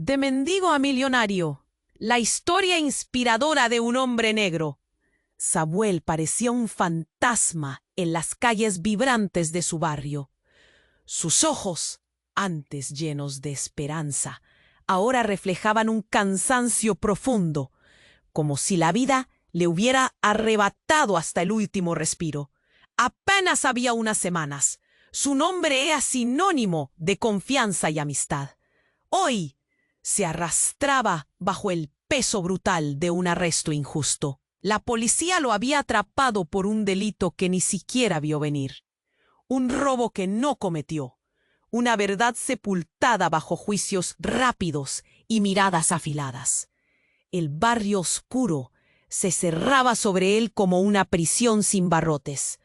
De mendigo a millonario, la historia inspiradora de un hombre negro. Samuel parecía un fantasma en las calles vibrantes de su barrio. Sus ojos, antes llenos de esperanza, ahora reflejaban un cansancio profundo, como si la vida le hubiera arrebatado hasta el último respiro. Apenas había unas semanas. Su nombre era sinónimo de confianza y amistad. Hoy se arrastraba bajo el peso brutal de un arresto injusto. La policía lo había atrapado por un delito que ni siquiera vio venir. Un robo que no cometió. Una verdad sepultada bajo juicios rápidos y miradas afiladas. El barrio oscuro se cerraba sobre él como una prisión sin barrotes.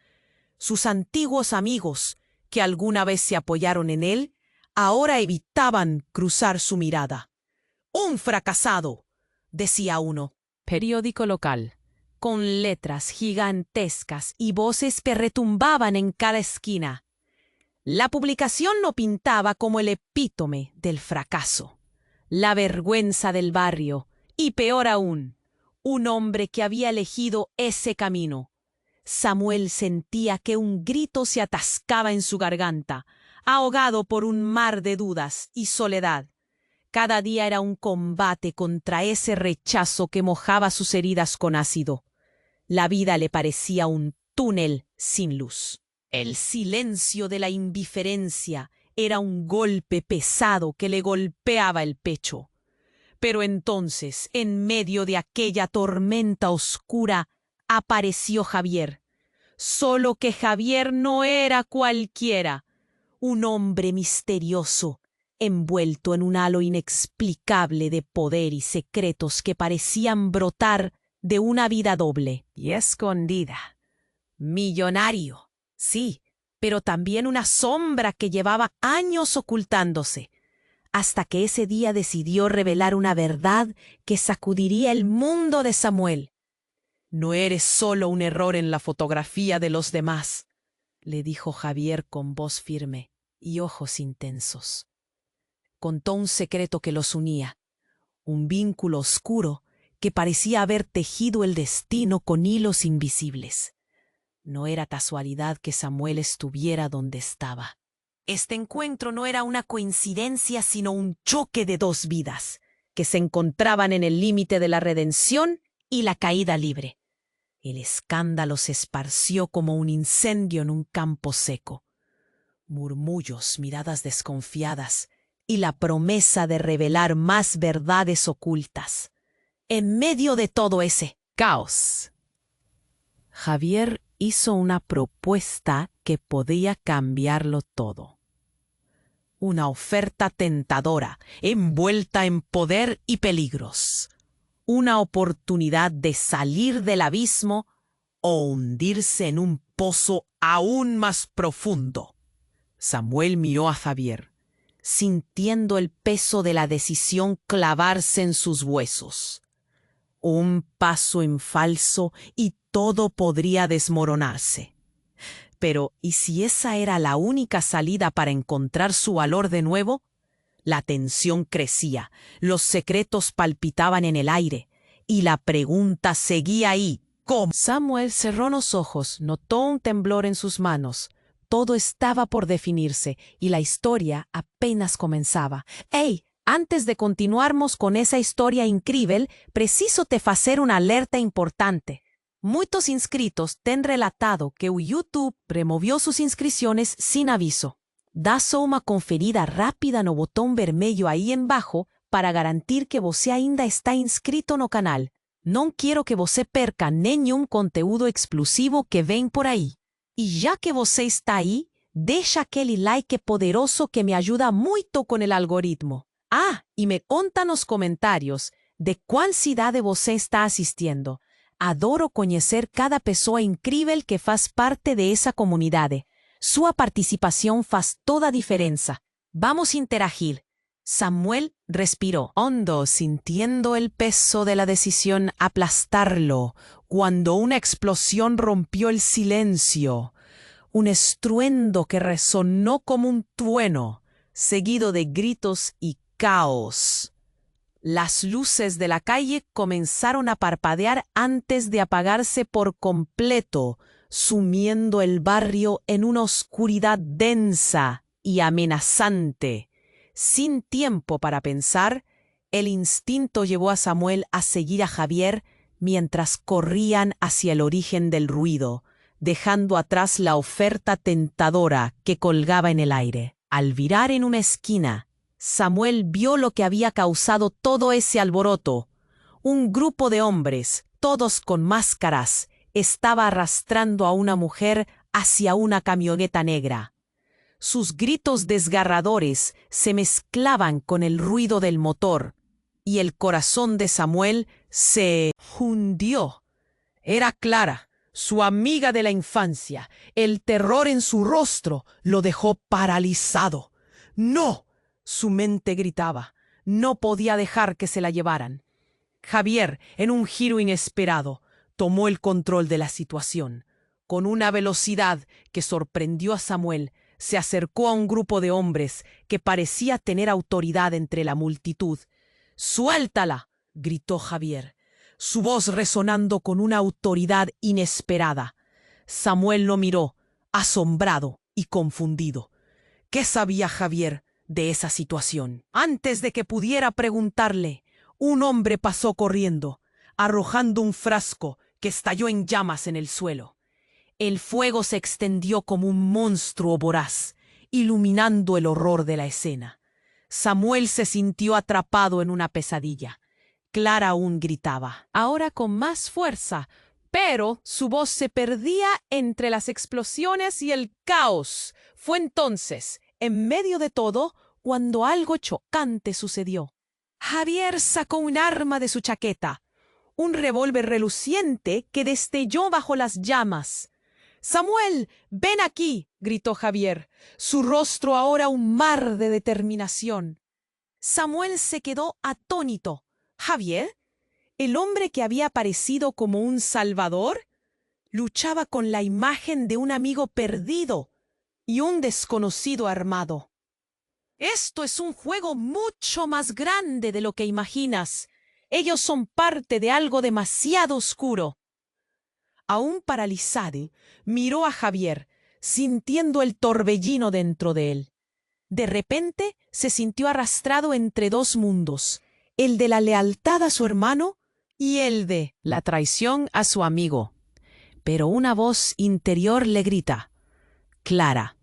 Sus antiguos amigos, que alguna vez se apoyaron en él, ahora evitaban cruzar su mirada. «Un fracasado», decía uno. Periódico local, con letras gigantescas y voces que retumbaban en cada esquina. La publicación lo pintaba como el epítome del fracaso, la vergüenza del barrio y, peor aún, un hombre que había elegido ese camino. Samuel sentía que un grito se atascaba en su garganta, ahogado por un mar de dudas y soledad. Cada día era un combate contra ese rechazo que mojaba sus heridas con ácido. La vida le parecía un túnel sin luz. El silencio de la indiferencia era un golpe pesado que le golpeaba el pecho. Pero entonces, en medio de aquella tormenta oscura, apareció Javier. Solo que Javier no era cualquiera. Un hombre misterioso, envuelto en un halo inexplicable de poder y secretos que parecían brotar de una vida doble y escondida. Millonario, sí, pero también una sombra que llevaba años ocultándose, hasta que ese día decidió revelar una verdad que sacudiría el mundo de Samuel. «No eres solo un error en la fotografía de los demás», le dijo Javier con voz firme y ojos intensos. Contó un secreto que los unía, un vínculo oscuro que parecía haber tejido el destino con hilos invisibles. No era casualidad que Samuel estuviera donde estaba. Este encuentro no era una coincidencia, sino un choque de dos vidas, que se encontraban en el límite de la redención y la caída libre. El escándalo se esparció como un incendio en un campo seco. Murmullos, miradas desconfiadas y la promesa de revelar más verdades ocultas. En medio de todo ese caos, Javier hizo una propuesta que podía cambiarlo todo. Una oferta tentadora, envuelta en poder y peligros. Una oportunidad de salir del abismo o hundirse en un pozo aún más profundo. Samuel miró a Javier, sintiendo el peso de la decisión clavarse en sus huesos. Un paso en falso y todo podría desmoronarse. Pero, ¿y si esa era la única salida para encontrar su valor de nuevo? La tensión crecía, los secretos palpitaban en el aire, y la pregunta seguía ahí. ¿Cómo? Samuel cerró los ojos, notó un temblor en sus manos. Todo estaba por definirse, y la historia apenas comenzaba. ¡Ey! Antes de continuarmos con esa historia increíble, preciso te facer una alerta importante. Muchos inscritos te han relatado que YouTube removió sus inscripciones sin aviso. Da só uma conferida rápida no botão vermelho aí embaixo para garantir que você ainda está inscrito no canal. Não quero que você perca nenhum conteúdo exclusivo que vem por aí. E já que você está aí, deixa aquele like poderoso que me ajuda muito com o algoritmo. Ah, e me conta nos comentários de qual cidade você está assistindo. Adoro conhecer cada pessoa incrível que faz parte de essa comunidade. Sua participación faz toda diferencia. Vamos a interagir. Samuel respiró hondo, sintiendo el peso de la decisión aplastarlo, cuando una explosión rompió el silencio. Un estruendo que resonó como un trueno, seguido de gritos y caos. Las luces de la calle comenzaron a parpadear antes de apagarse por completo, sumiendo el barrio en una oscuridad densa y amenazante. Sin tiempo para pensar, el instinto llevó a Samuel a seguir a Javier mientras corrían hacia el origen del ruido, dejando atrás la oferta tentadora que colgaba en el aire. Al virar en una esquina, Samuel vio lo que había causado todo ese alboroto. Un grupo de hombres, todos con máscaras, estaba arrastrando a una mujer hacia una camioneta negra. Sus gritos desgarradores se mezclaban con el ruido del motor, y el corazón de Samuel se hundió. Era Clara, su amiga de la infancia. El terror en su rostro lo dejó paralizado. ¡No! Su mente gritaba. No podía dejar que se la llevaran. Javier, en un giro inesperado, tomó el control de la situación. Con una velocidad que sorprendió a Samuel, se acercó a un grupo de hombres que parecía tener autoridad entre la multitud. «¡Suéltala!», gritó Javier, su voz resonando con una autoridad inesperada. Samuel lo miró, asombrado y confundido. ¿Qué sabía Javier de esa situación? Antes de que pudiera preguntarle, un hombre pasó corriendo, arrojando un frasco que estalló en llamas en el suelo. El fuego se extendió como un monstruo voraz, iluminando el horror de la escena. Samuel se sintió atrapado en una pesadilla. Clara aún gritaba, ahora con más fuerza, pero su voz se perdía entre las explosiones y el caos. Fue entonces, en medio de todo, cuando algo chocante sucedió. Javier sacó un arma de su chaqueta, un revólver reluciente que destelló bajo las llamas. «¡Samuel, ven aquí!», gritó Javier, su rostro ahora un mar de determinación. Samuel se quedó atónito. ¿Javier? ¿El hombre que había aparecido como un salvador? Luchaba con la imagen de un amigo perdido y un desconocido armado. «Esto es un juego mucho más grande de lo que imaginas. Ellos son parte de algo demasiado oscuro». Aún paralizado, miró a Javier, sintiendo el torbellino dentro de él. De repente se sintió arrastrado entre dos mundos, el de la lealtad a su hermano y el de la traición a su amigo. Pero una voz interior le grita, «Clara».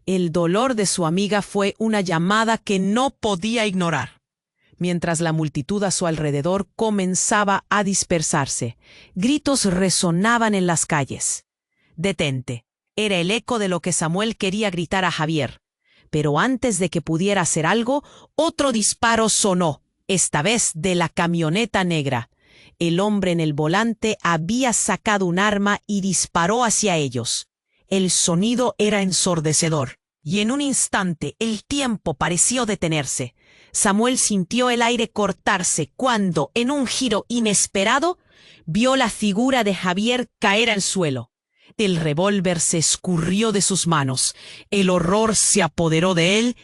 El dolor de su amiga fue una llamada que no podía ignorar. Mientras la multitud a su alrededor comenzaba a dispersarse, gritos resonaban en las calles. «Detente», era el eco de lo que Samuel quería gritar a Javier. Pero antes de que pudiera hacer algo, otro disparo sonó, esta vez de la camioneta negra. El hombre en el volante había sacado un arma y disparó hacia ellos. El sonido era ensordecedor, y en un instante el tiempo pareció detenerse. Samuel sintió el aire cortarse cuando, en un giro inesperado, vio la figura de Javier caer al suelo. El revólver se escurrió de sus manos, el horror se apoderó de él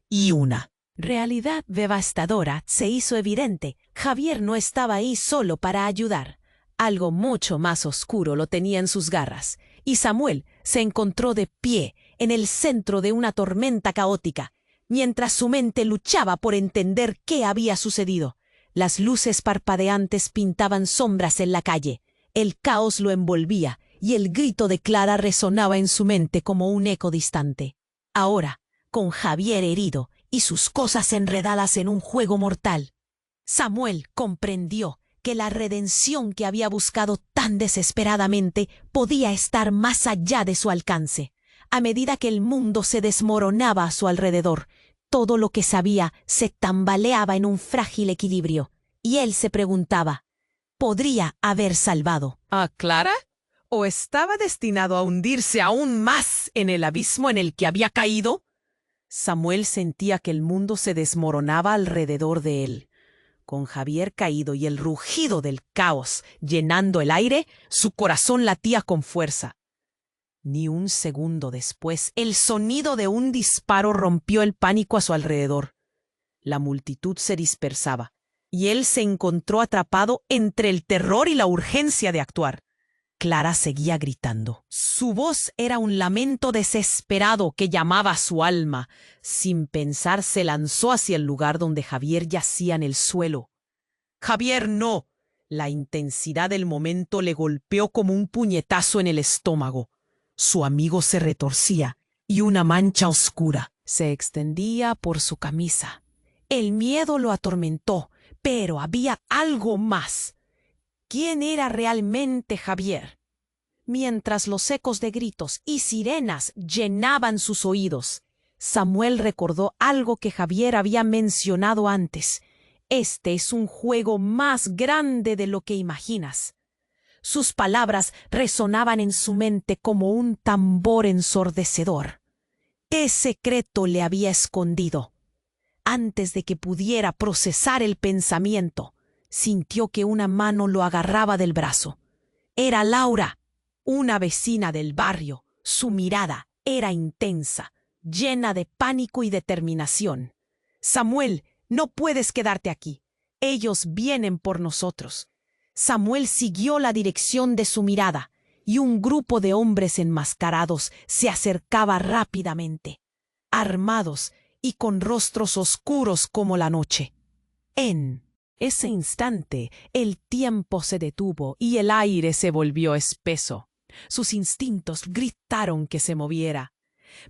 y una realidad devastadora se hizo evidente. Javier no estaba ahí solo para ayudar. Algo mucho más oscuro lo tenía en sus garras, y Samuel se encontró de pie en el centro de una tormenta caótica, mientras su mente luchaba por entender qué había sucedido. Las luces parpadeantes pintaban sombras en la calle, el caos lo envolvía, y el grito de Clara resonaba en su mente como un eco distante. Ahora, con Javier herido y sus cosas enredadas en un juego mortal, Samuel comprendió que la redención que había buscado tan desesperadamente podía estar más allá de su alcance. A medida que el mundo se desmoronaba a su alrededor, todo lo que sabía se tambaleaba en un frágil equilibrio, y él se preguntaba, ¿podría haber salvado a Clara? ¿O estaba destinado a hundirse aún más en el abismo en el que había caído? Samuel sentía que el mundo se desmoronaba alrededor de él. Con Javier caído y el rugido del caos llenando el aire, su corazón latía con fuerza. Ni un segundo después, el sonido de un disparo rompió el pánico a su alrededor. La multitud se dispersaba, y él se encontró atrapado entre el terror y la urgencia de actuar. Clara seguía gritando. Su voz era un lamento desesperado que llamaba a su alma. Sin pensar, se lanzó hacia el lugar donde Javier yacía en el suelo. «¡Javier, no!». La intensidad del momento le golpeó como un puñetazo en el estómago. Su amigo se retorcía y una mancha oscura se extendía por su camisa. El miedo lo atormentó, pero había algo más. ¿Quién era realmente Javier? Mientras los ecos de gritos y sirenas llenaban sus oídos, Samuel recordó algo que Javier había mencionado antes. Este es un juego más grande de lo que imaginas. Sus palabras resonaban en su mente como un tambor ensordecedor. ¿Qué secreto le había escondido? Antes de que pudiera procesar el pensamiento, sintió que una mano lo agarraba del brazo. Era Laura, una vecina del barrio. Su mirada era intensa, llena de pánico y determinación. «Samuel, no puedes quedarte aquí. Ellos vienen por nosotros». Samuel siguió la dirección de su mirada, y un grupo de hombres enmascarados se acercaba rápidamente, armados y con rostros oscuros como la noche. En ese instante, el tiempo se detuvo y el aire se volvió espeso. Sus instintos gritaron que se moviera,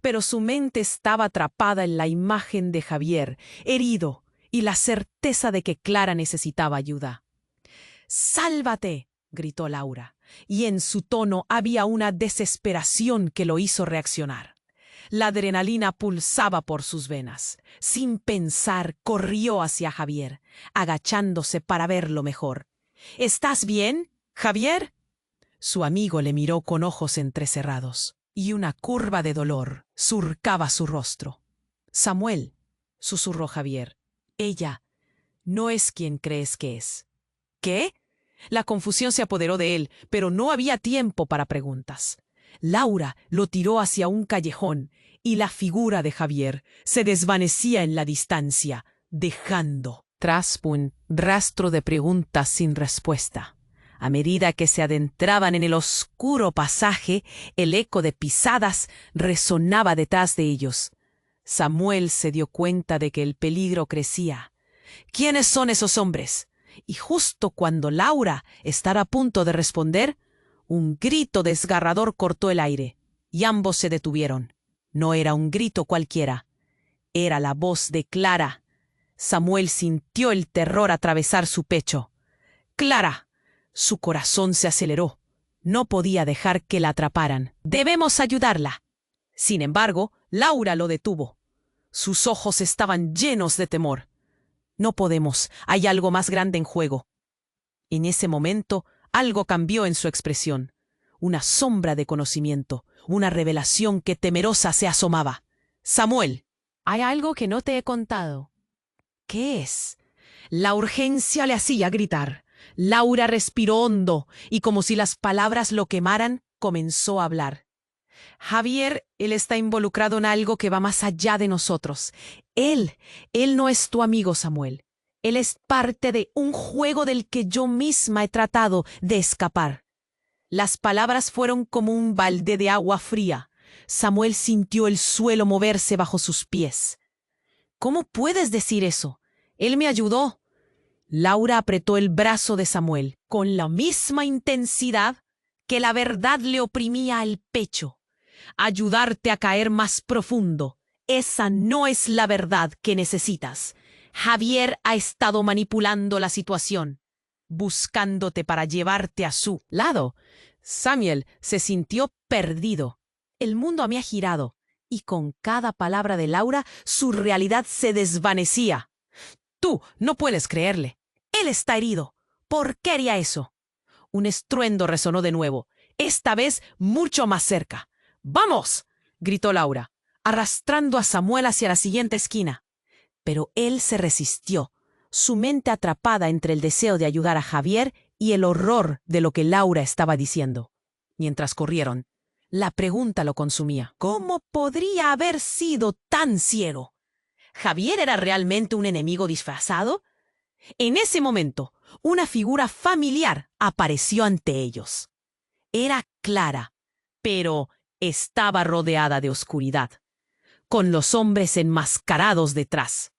pero su mente estaba atrapada en la imagen de Javier, herido, y la certeza de que Clara necesitaba ayuda. «¡Sálvate!», gritó Laura, y en su tono había una desesperación que lo hizo reaccionar. La adrenalina pulsaba por sus venas. Sin pensar, corrió hacia Javier, agachándose para verlo mejor. «¿Estás bien, Javier?». Su amigo le miró con ojos entrecerrados, y una curva de dolor surcaba su rostro. «Samuel», susurró Javier, «ella no es quien crees que es». «¿Qué?». La confusión se apoderó de él, pero no había tiempo para preguntas. Laura lo tiró hacia un callejón, y la figura de Javier se desvanecía en la distancia, dejando tras un rastro de preguntas sin respuesta. A medida que se adentraban en el oscuro pasaje, el eco de pisadas resonaba detrás de ellos. Samuel se dio cuenta de que el peligro crecía. «¿Quiénes son esos hombres?». Y justo cuando Laura estaba a punto de responder, un grito desgarrador cortó el aire, y ambos se detuvieron. No era un grito cualquiera, era la voz de Clara. Samuel sintió el terror atravesar su pecho. «¡Clara!». Su corazón se aceleró. No podía dejar que la atraparan. «Debemos ayudarla». Sin embargo, Laura lo detuvo. Sus ojos estaban llenos de temor. «No podemos, hay algo más grande en juego». En ese momento, algo cambió en su expresión. Una sombra de conocimiento, una revelación que temerosa se asomaba. «Samuel, hay algo que no te he contado». «¿Qué es?». La urgencia le hacía gritar. Laura respiró hondo y, como si las palabras lo quemaran, comenzó a hablar. «Javier, él está involucrado en algo que va más allá de nosotros. Él no es tu amigo, Samuel. Él es parte de un juego del que yo misma he tratado de escapar». Las palabras fueron como un balde de agua fría. Samuel sintió el suelo moverse bajo sus pies. «¿Cómo puedes decir eso? Él me ayudó». Laura apretó el brazo de Samuel con la misma intensidad que la verdad le oprimía el pecho. «Ayudarte a caer más profundo. Esa no es la verdad que necesitas. Javier ha estado manipulando la situación, buscándote para llevarte a su lado». Samuel se sintió perdido. El mundo había girado, y con cada palabra de Laura su realidad se desvanecía. «Tú no puedes creerle. Él está herido. ¿Por qué haría eso?». Un estruendo resonó de nuevo, esta vez mucho más cerca. «¡Vamos!», gritó Laura, arrastrando a Samuel hacia la siguiente esquina. Pero él se resistió, su mente atrapada entre el deseo de ayudar a Javier y el horror de lo que Laura estaba diciendo. Mientras corrieron, la pregunta lo consumía. ¿Cómo podría haber sido tan ciego? ¿Javier era realmente un enemigo disfrazado? En ese momento, una figura familiar apareció ante ellos. Era Clara, pero estaba rodeada de oscuridad, con los hombres enmascarados detrás.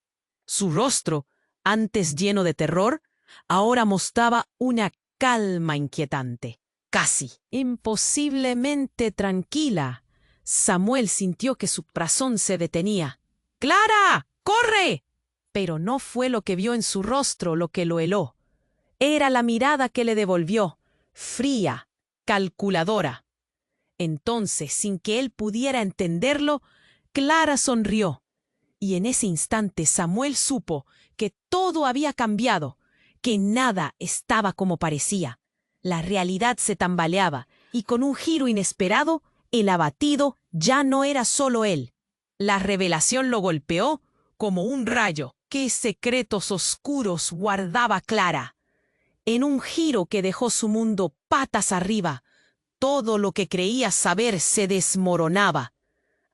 Su rostro, antes lleno de terror, ahora mostraba una calma inquietante, casi imposiblemente tranquila. Samuel sintió que su corazón se detenía. ¡Clara! ¡Corre! Pero no fue lo que vio en su rostro lo que lo heló. Era la mirada que le devolvió, fría, calculadora. Entonces, sin que él pudiera entenderlo, Clara sonrió. Y en ese instante Samuel supo que todo había cambiado, que nada estaba como parecía. La realidad se tambaleaba, y con un giro inesperado, el abatido ya no era solo él. La revelación lo golpeó como un rayo. ¿Qué secretos oscuros guardaba Clara? En un giro que dejó su mundo patas arriba, todo lo que creía saber se desmoronaba.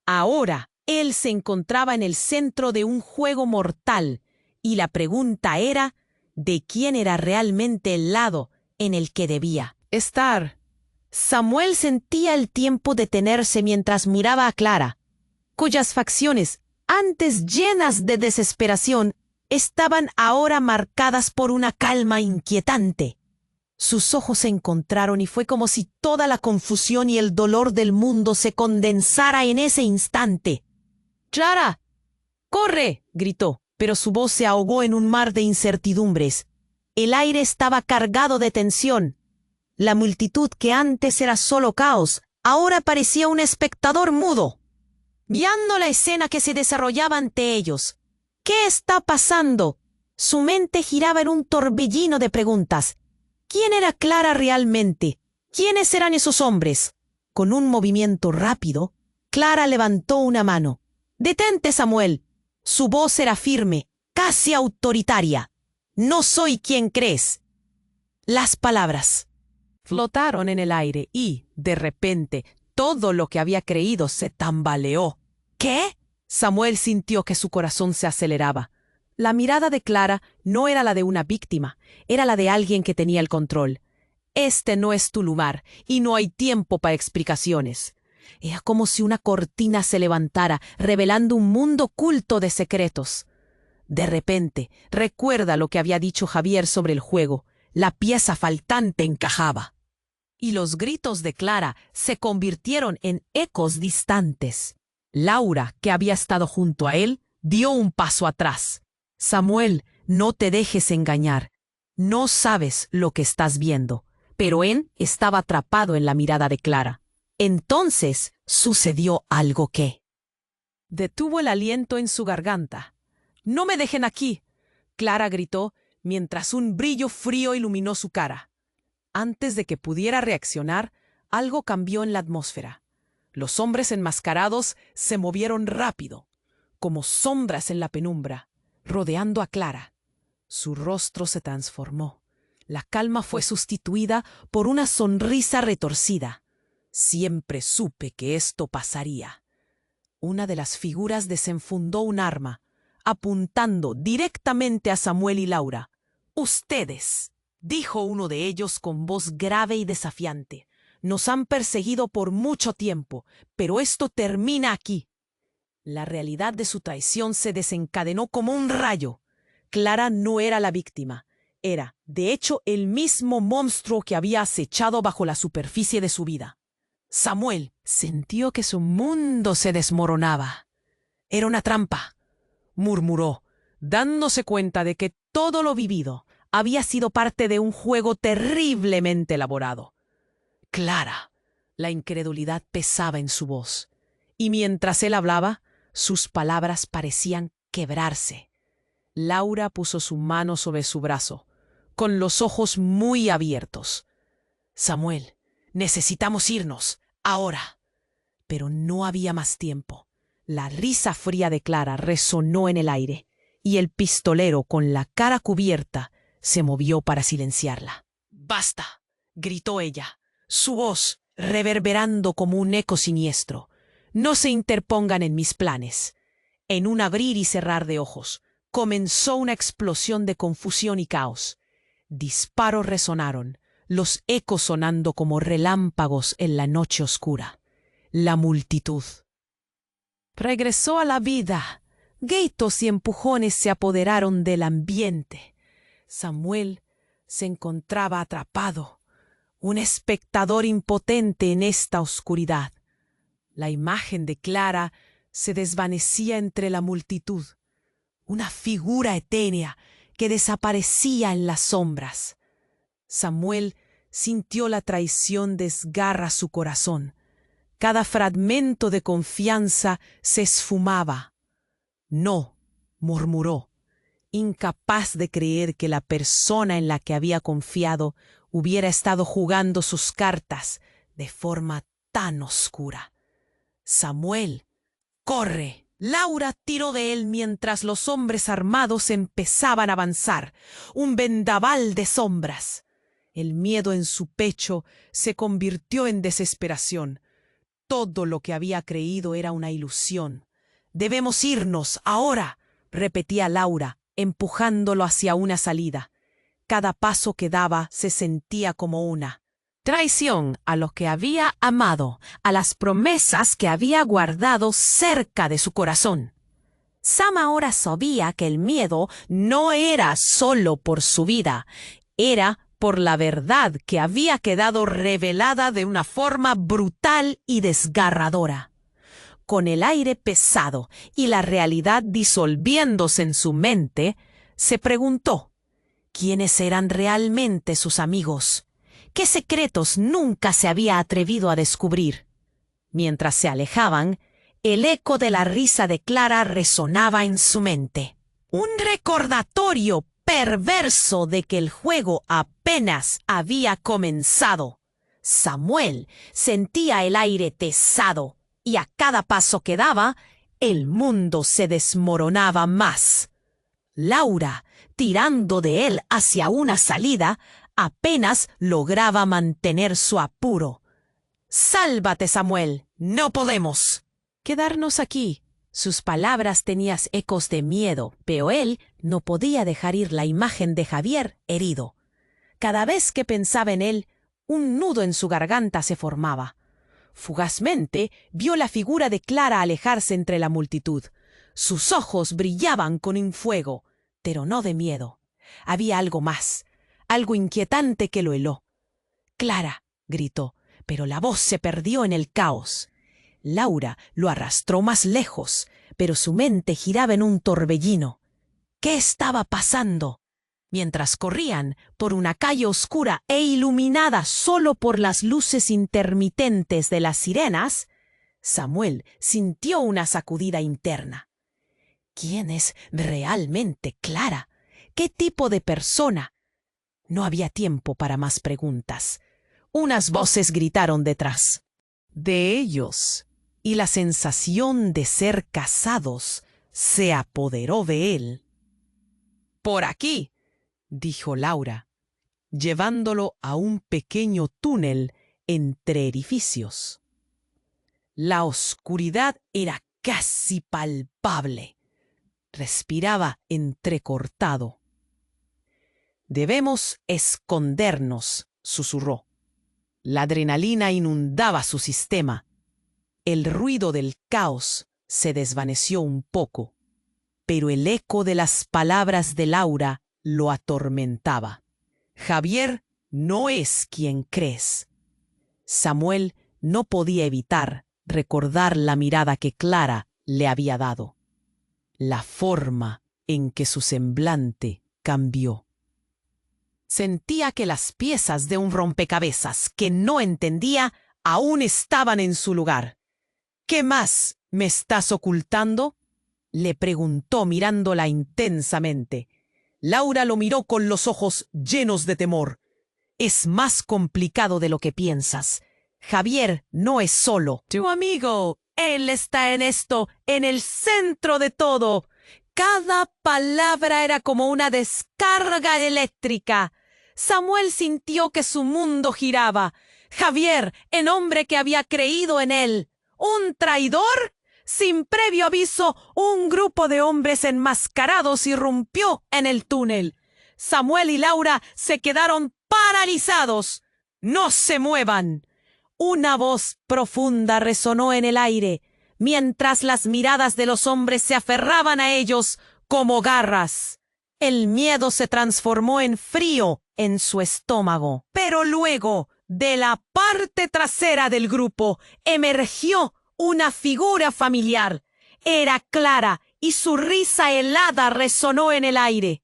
Ahora él se encontraba en el centro de un juego mortal, y la pregunta era, ¿de quién era realmente el lado en el que debía estar? Samuel sentía el tiempo detenerse mientras miraba a Clara, cuyas facciones, antes llenas de desesperación, estaban ahora marcadas por una calma inquietante. Sus ojos se encontraron y fue como si toda la confusión y el dolor del mundo se condensara en ese instante. ¡Clara! ¡Corre! Gritó, pero su voz se ahogó en un mar de incertidumbres. El aire estaba cargado de tensión. La multitud que antes era solo caos, ahora parecía un espectador mudo, viendo la escena que se desarrollaba ante ellos. ¿Qué está pasando? Su mente giraba en un torbellino de preguntas. ¿Quién era Clara realmente? ¿Quiénes eran esos hombres? Con un movimiento rápido, Clara levantó una mano. «¡Detente, Samuel!». Su voz era firme, casi autoritaria. «No soy quien crees». Las palabras flotaron en el aire y, de repente, todo lo que había creído se tambaleó. ¿Qué? Samuel sintió que su corazón se aceleraba. La mirada de Clara no era la de una víctima, era la de alguien que tenía el control. Este no es tu lugar y no hay tiempo para explicaciones. Era como si una cortina se levantara, revelando un mundo oculto de secretos. De repente, recuerda lo que había dicho Javier sobre el juego. La pieza faltante encajaba. Y los gritos de Clara se convirtieron en ecos distantes. Laura, que había estado junto a él, dio un paso atrás. «Samuel, no te dejes engañar. No sabes lo que estás viendo». Pero él estaba atrapado en la mirada de Clara. Entonces sucedió algo que detuvo el aliento en su garganta. «¡No me dejen aquí!», Clara gritó, mientras un brillo frío iluminó su cara. Antes de que pudiera reaccionar, algo cambió en la atmósfera. Los hombres enmascarados se movieron rápido, como sombras en la penumbra, rodeando a Clara. Su rostro se transformó. La calma fue sustituida por una sonrisa retorcida. «Siempre supe que esto pasaría». Una de las figuras desenfundó un arma, apuntando directamente a Samuel y Laura. «Ustedes», dijo uno de ellos con voz grave y desafiante, «nos han perseguido por mucho tiempo, pero esto termina aquí». La realidad de su traición se desencadenó como un rayo. Clara no era la víctima. Era, de hecho, el mismo monstruo que había acechado bajo la superficie de su vida. Samuel sintió que su mundo se desmoronaba. «Era una trampa», murmuró, dándose cuenta de que todo lo vivido había sido parte de un juego terriblemente elaborado. «Clara», la incredulidad pesaba en su voz, y mientras él hablaba, sus palabras parecían quebrarse. Laura puso su mano sobre su brazo, con los ojos muy abiertos. «Samuel, necesitamos irnos, ahora». Pero no había más tiempo. La risa fría de Clara resonó en el aire, y el pistolero, con la cara cubierta, se movió para silenciarla. «¡Basta!», gritó ella, su voz reverberando como un eco siniestro. «No se interpongan en mis planes». En un abrir y cerrar de ojos, Comenzó una explosión de confusión y caos. Disparos resonaron, los ecos sonando como relámpagos en la noche oscura. La multitud regresó a la vida. Gritos y empujones se apoderaron del ambiente. Samuel se encontraba atrapado, un espectador impotente en esta oscuridad. La imagen de Clara se desvanecía entre la multitud, una figura etérea que desaparecía en las sombras. Samuel sintió la traición desgarra su corazón. Cada fragmento de confianza se esfumaba. No, murmuró, incapaz de creer que la persona en la que había confiado hubiera estado jugando sus cartas de forma tan oscura. Samuel, corre. Laura tiró de él mientras los hombres armados empezaban a avanzar, un vendaval de sombras. El miedo en su pecho se convirtió en desesperación. Todo lo que había creído era una ilusión. «Debemos irnos, ahora», repetía Laura, empujándolo hacia una salida. Cada paso que daba se sentía como una traición a lo que había amado, a las promesas que había guardado cerca de su corazón. Sam ahora sabía que el miedo no era solo por su vida, era por la verdad que había quedado revelada de una forma brutal y desgarradora. Con el aire pesado y la realidad disolviéndose en su mente, se preguntó, ¿quiénes eran realmente sus amigos? ¿Qué secretos nunca se había atrevido a descubrir? Mientras se alejaban, el eco de la risa de Clara resonaba en su mente. Un recordatorio perverso de que el juego apenas había comenzado. Samuel sentía el aire pesado y a cada paso que daba, el mundo se desmoronaba más. Laura, tirando de él hacia una salida, apenas lograba mantener su apuro. «Sálvate, Samuel, no podemos». «Quedarnos aquí». Sus palabras tenían ecos de miedo, pero él no podía dejar ir la imagen de Javier herido. Cada vez que pensaba en él, un nudo en su garganta se formaba. Fugazmente vio la figura de Clara alejarse entre la multitud. Sus ojos brillaban con un fuego, pero no de miedo. Había algo más, algo inquietante que lo heló. «Clara», gritó, pero la voz se perdió en el caos. Laura lo arrastró más lejos, pero su mente giraba en un torbellino. ¿Qué estaba pasando? Mientras corrían por una calle oscura e iluminada solo por las luces intermitentes de las sirenas, Samuel sintió una sacudida interna. ¿Quién es realmente Clara? ¿Qué tipo de persona? No había tiempo para más preguntas. Unas voces gritaron detrás de ellos, y la sensación de ser casados se apoderó de él. «Por aquí», dijo Laura, llevándolo a un pequeño túnel entre edificios. La oscuridad era casi palpable. Respiraba entrecortado. «Debemos escondernos», susurró. La adrenalina inundaba su sistema. El ruido del caos se desvaneció un poco, pero el eco de las palabras de Laura lo atormentaba. «Javier no es quien crees». Samuel no podía evitar recordar la mirada que Clara le había dado, la forma en que su semblante cambió. Sentía que las piezas de un rompecabezas que no entendía aún estaban en su lugar. «¿Qué más me estás ocultando?», le preguntó mirándola intensamente. Laura lo miró con los ojos llenos de temor. «Es más complicado de lo que piensas. Javier no es solo tu amigo. Él está en esto, en el centro de todo». Cada palabra era como una descarga eléctrica. Samuel sintió que su mundo giraba. Javier, el hombre que había creído en él, ¿un traidor? Sin previo aviso, un grupo de hombres enmascarados irrumpió en el túnel. Samuel y Laura se quedaron paralizados. ¡No se muevan! Una voz profunda resonó en el aire, mientras las miradas de los hombres se aferraban a ellos como garras. El miedo se transformó en frío en su estómago. Pero luego, de la parte trasera del grupo, emergió una figura familiar. Era Clara y su risa helada resonó en el aire.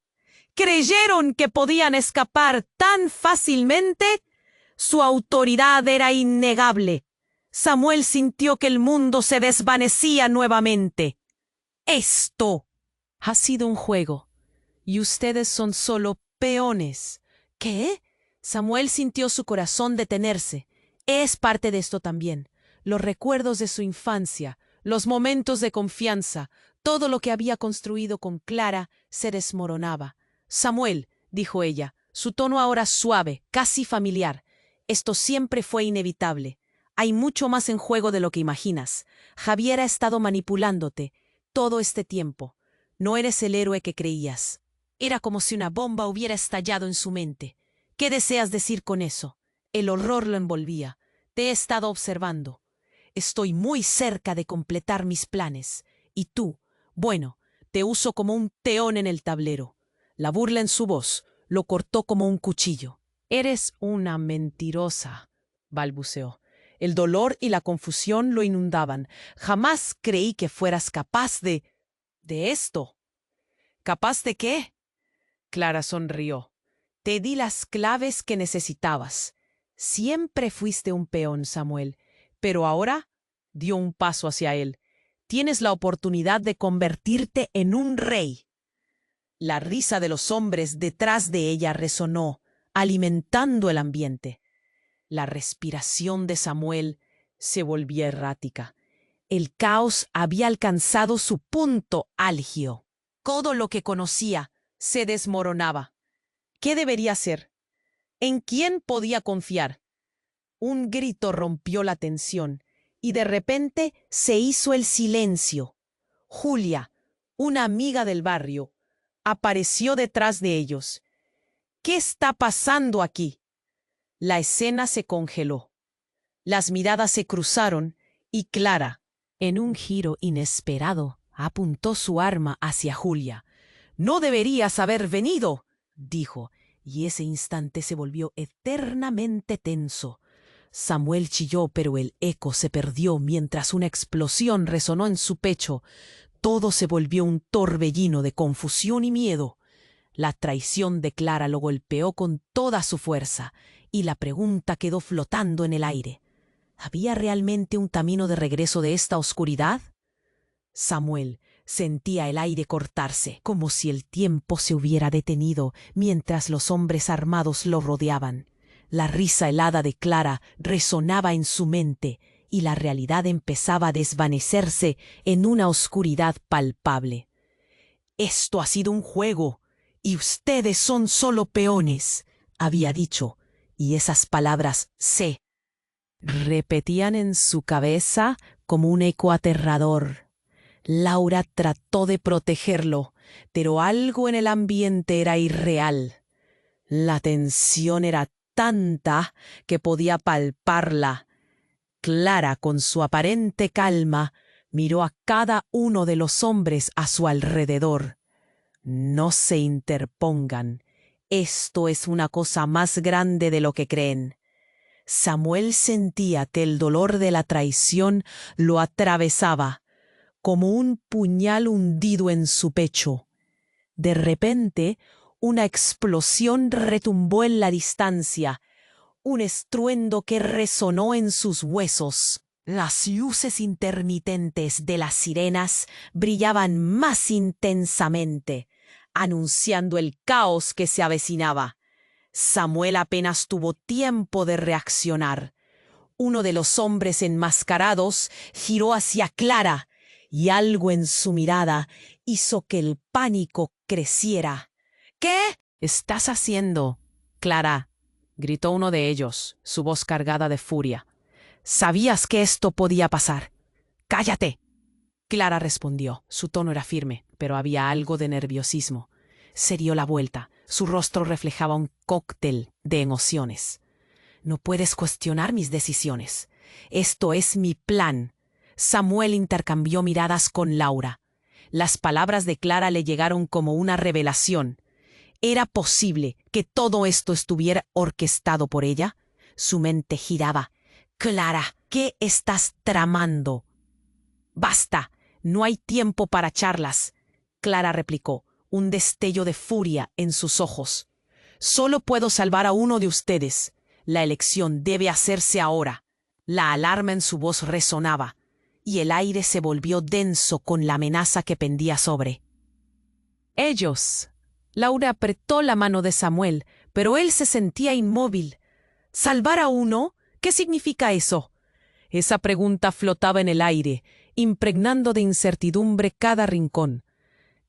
¿Creyeron que podían escapar tan fácilmente? Su autoridad era innegable. Samuel sintió que el mundo se desvanecía nuevamente. Esto ha sido un juego, y ustedes son solo peones. ¿Qué? Samuel sintió su corazón detenerse. Es parte de esto también. Los recuerdos de su infancia, los momentos de confianza, todo lo que había construido con Clara se desmoronaba. Samuel, dijo ella, su tono ahora suave, casi familiar. Esto siempre fue inevitable. Hay mucho más en juego de lo que imaginas. Javier ha estado manipulándote todo este tiempo. No eres el héroe que creías. Era como si una bomba hubiera estallado en su mente. ¿Qué deseas decir con eso? El horror lo envolvía. Te he estado observando. Estoy muy cerca de completar mis planes. Y tú, bueno, te uso como un peón en el tablero. La burla en su voz lo cortó como un cuchillo. Eres una mentirosa, balbuceó. El dolor y la confusión lo inundaban. Jamás creí que fueras capaz de esto. ¿Capaz de qué? Clara sonrió. Te di las claves que necesitabas. Siempre fuiste un peón, Samuel, pero ahora dio un paso hacia él. Tienes la oportunidad de convertirte en un rey. La risa de los hombres detrás de ella resonó, alimentando el ambiente. La respiración de Samuel se volvía errática. El caos había alcanzado su punto álgido. Todo lo que conocía se desmoronaba. ¿Qué debería hacer? ¿En quién podía confiar? Un grito rompió la tensión y de repente se hizo el silencio. Julia, una amiga del barrio, apareció detrás de ellos. ¿Qué está pasando aquí? La escena se congeló. Las miradas se cruzaron y Clara, en un giro inesperado, apuntó su arma hacia Julia. «No deberías haber venido», dijo, y ese instante se volvió eternamente tenso. Samuel chilló, pero el eco se perdió mientras una explosión resonó en su pecho. Todo se volvió un torbellino de confusión y miedo. La traición de Clara lo golpeó con toda su fuerza, y la pregunta quedó flotando en el aire. ¿Había realmente un camino de regreso de esta oscuridad? Samuel sentía el aire cortarse, como si el tiempo se hubiera detenido mientras los hombres armados lo rodeaban. La risa helada de Clara resonaba en su mente y la realidad empezaba a desvanecerse en una oscuridad palpable. «Esto ha sido un juego y ustedes son solo peones», había dicho, y esas palabras se repetían en su cabeza como un eco aterrador. Laura trató de protegerlo, pero algo en el ambiente era irreal. La tensión era tanta que podía palparla. Clara, con su aparente calma, miró a cada uno de los hombres a su alrededor. «No se interpongan. Esto es una cosa más grande de lo que creen». Samuel sentía que el dolor de la traición lo atravesaba, como un puñal hundido en su pecho. De repente, una explosión retumbó en la distancia, un estruendo que resonó en sus huesos. Las luces intermitentes de las sirenas brillaban más intensamente, anunciando el caos que se avecinaba. Samuel apenas tuvo tiempo de reaccionar. Uno de los hombres enmascarados giró hacia Clara, y algo en su mirada hizo que el pánico creciera. «¿Qué estás haciendo, Clara?», gritó uno de ellos, su voz cargada de furia. «Sabías que esto podía pasar. ¡Cállate!». Clara respondió. Su tono era firme, pero había algo de nerviosismo. Se dio la vuelta. Su rostro reflejaba un cóctel de emociones. No puedes cuestionar mis decisiones. Esto es mi plan. Samuel intercambió miradas con Laura. Las palabras de Clara le llegaron como una revelación. ¿Era posible que todo esto estuviera orquestado por ella? Su mente giraba. Clara, ¿qué estás tramando? Basta, no hay tiempo para charlas. Clara replicó, un destello de furia en sus ojos. Solo puedo salvar a uno de ustedes. La elección debe hacerse ahora. La alarma en su voz resonaba, y el aire se volvió denso con la amenaza que pendía sobre ellos. Laura apretó la mano de Samuel, pero él se sentía inmóvil. ¿Salvar a uno? ¿Qué significa eso? Esa pregunta flotaba en el aire, impregnando de incertidumbre cada rincón.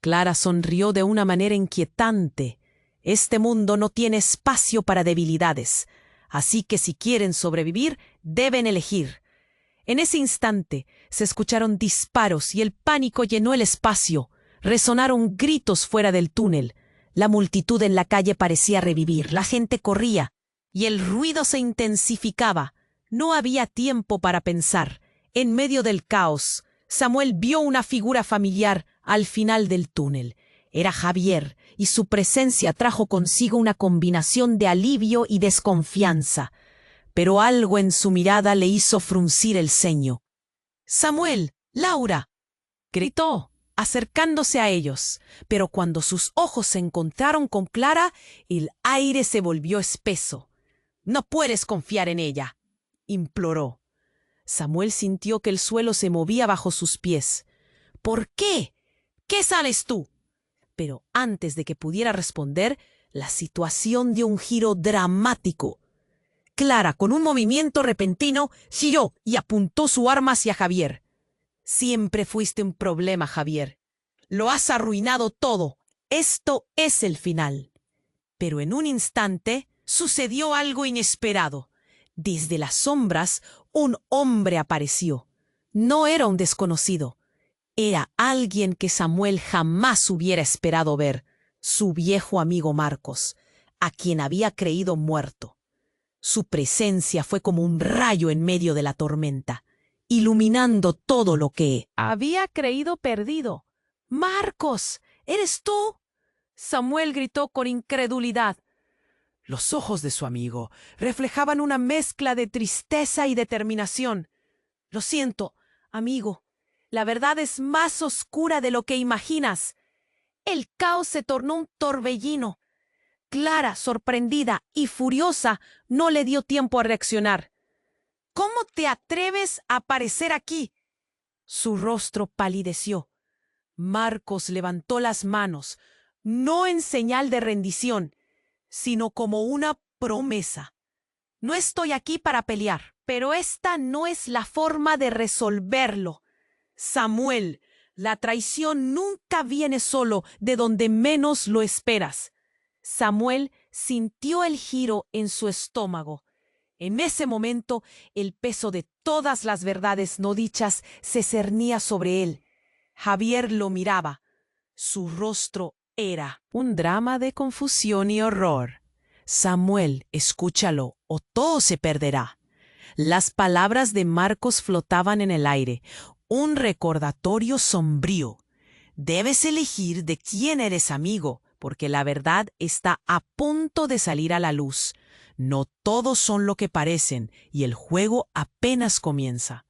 Clara sonrió de una manera inquietante. Este mundo no tiene espacio para debilidades, así que si quieren sobrevivir, deben elegir. En ese instante se escucharon disparos y el pánico llenó el espacio. Resonaron gritos fuera del túnel. La multitud en la calle parecía revivir. La gente corría y el ruido se intensificaba. No había tiempo para pensar. En medio del caos, Samuel vio una figura familiar al final del túnel. Era Javier, y su presencia trajo consigo una combinación de alivio y desconfianza. Pero algo en su mirada le hizo fruncir el ceño. «¡Samuel! ¡Laura!», gritó, acercándose a ellos. Pero cuando sus ojos se encontraron con Clara, el aire se volvió espeso. «No puedes confiar en ella», imploró. Samuel sintió que el suelo se movía bajo sus pies. «¿Por qué? ¿Qué sales tú?». Pero antes de que pudiera responder, la situación dio un giro dramático. Clara, con un movimiento repentino, giró y apuntó su arma hacia Javier. «Siempre fuiste un problema, Javier. Lo has arruinado todo. Esto es el final». Pero en un instante sucedió algo inesperado. Desde las sombras, un hombre apareció. No era un desconocido. Era alguien que Samuel jamás hubiera esperado ver, su viejo amigo Marcos, a quien había creído muerto. Su presencia fue como un rayo en medio de la tormenta, iluminando todo lo que había creído perdido. «¡Marcos! ¿Eres tú?», Samuel gritó con incredulidad. Los ojos de su amigo reflejaban una mezcla de tristeza y determinación. «Lo siento, amigo. La verdad es más oscura de lo que imaginas». El caos se tornó un torbellino. Clara, sorprendida y furiosa, no le dio tiempo a reaccionar. «¿Cómo te atreves a aparecer aquí?». Su rostro palideció. Marcos levantó las manos, no en señal de rendición, sino como una promesa. «No estoy aquí para pelear, pero esta no es la forma de resolverlo. Samuel, la traición nunca viene solo de donde menos lo esperas». Samuel sintió el giro en su estómago. En ese momento, el peso de todas las verdades no dichas se cernía sobre él. Javier lo miraba. Su rostro era un drama de confusión y horror. «Samuel, escúchalo, o todo se perderá». Las palabras de Marcos flotaban en el aire, un recordatorio sombrío. «Debes elegir de quién eres amigo, porque la verdad está a punto de salir a la luz. No todos son lo que parecen, y el juego apenas comienza».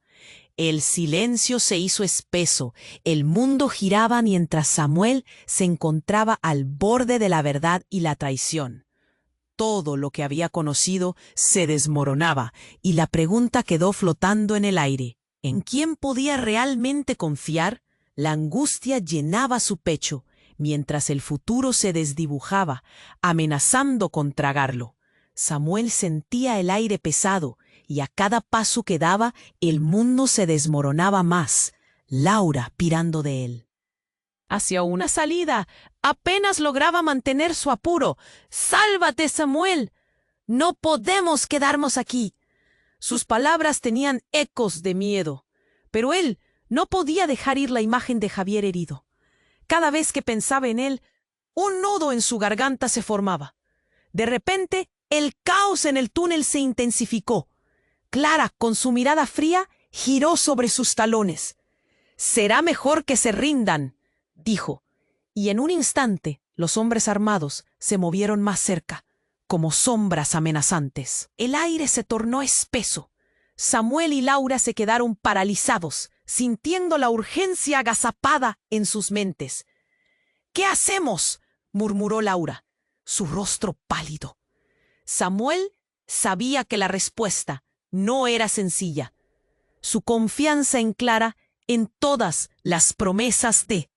El silencio se hizo espeso, el mundo giraba mientras Samuel se encontraba al borde de la verdad y la traición. Todo lo que había conocido se desmoronaba, y la pregunta quedó flotando en el aire. ¿En quién podía realmente confiar? La angustia llenaba su pecho, mientras el futuro se desdibujaba, amenazando con tragarlo. Samuel sentía el aire pesado, y a cada paso que daba, el mundo se desmoronaba más, Laura pirando de él. Hacia una salida, apenas lograba mantener su apuro. «¡Sálvate, Samuel! No podemos quedarnos aquí». Sus palabras tenían ecos de miedo, pero él No podía dejar ir la imagen de Javier herido. Cada vez que pensaba en él, un nudo en su garganta se formaba. De repente, el caos en el túnel se intensificó. Clara, con su mirada fría, giró sobre sus talones. «Será mejor que se rindan», dijo, y en un instante los hombres armados se movieron más cerca, como sombras amenazantes. El aire se tornó espeso. Samuel y Laura se quedaron paralizados, sintiendo la urgencia agazapada en sus mentes. «¿Qué hacemos?», murmuró Laura, su rostro pálido. Samuel sabía que la respuesta no era sencilla. Su confianza en Clara, en todas las promesas de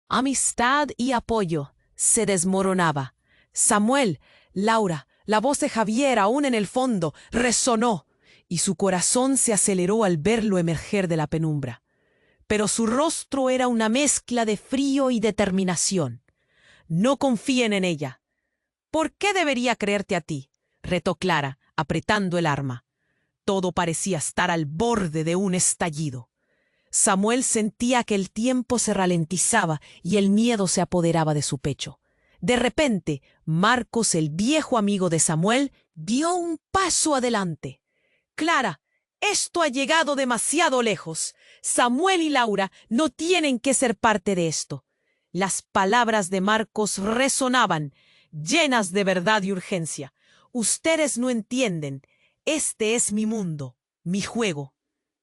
amistad y apoyo, se desmoronaba. «Samuel, Laura», la voz de Javier aún en el fondo resonó, y su corazón se aceleró al verlo emerger de la penumbra. Pero su rostro era una mezcla de frío y determinación. «No confíen en ella». «¿Por qué debería creerte a ti?», retó Clara, apretando el arma. Todo parecía estar al borde de un estallido. Samuel sentía que el tiempo se ralentizaba y el miedo se apoderaba de su pecho. De repente, Marcos, el viejo amigo de Samuel, dio un paso adelante. «Clara, esto ha llegado demasiado lejos. Samuel y Laura no tienen que ser parte de esto». Las palabras de Marcos resonaban, llenas de verdad y urgencia. «Ustedes no entienden. Este es mi mundo, mi juego.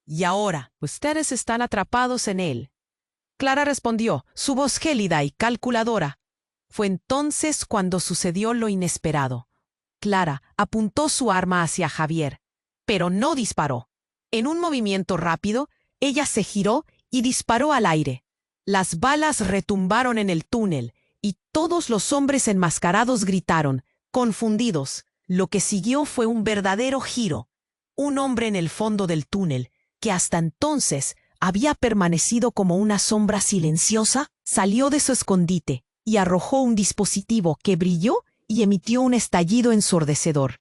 Y ahora ustedes están atrapados en él». Clara respondió, su voz gélida y calculadora. Fue entonces cuando sucedió lo inesperado. Clara apuntó su arma hacia Javier, pero no disparó. En un movimiento rápido, ella se giró y disparó al aire. Las balas retumbaron en el túnel y todos los hombres enmascarados gritaron, confundidos. Lo que siguió fue un verdadero giro. Un hombre en el fondo del túnel, que hasta entonces había permanecido como una sombra silenciosa, salió de su escondite y arrojó un dispositivo que brilló y emitió un estallido ensordecedor.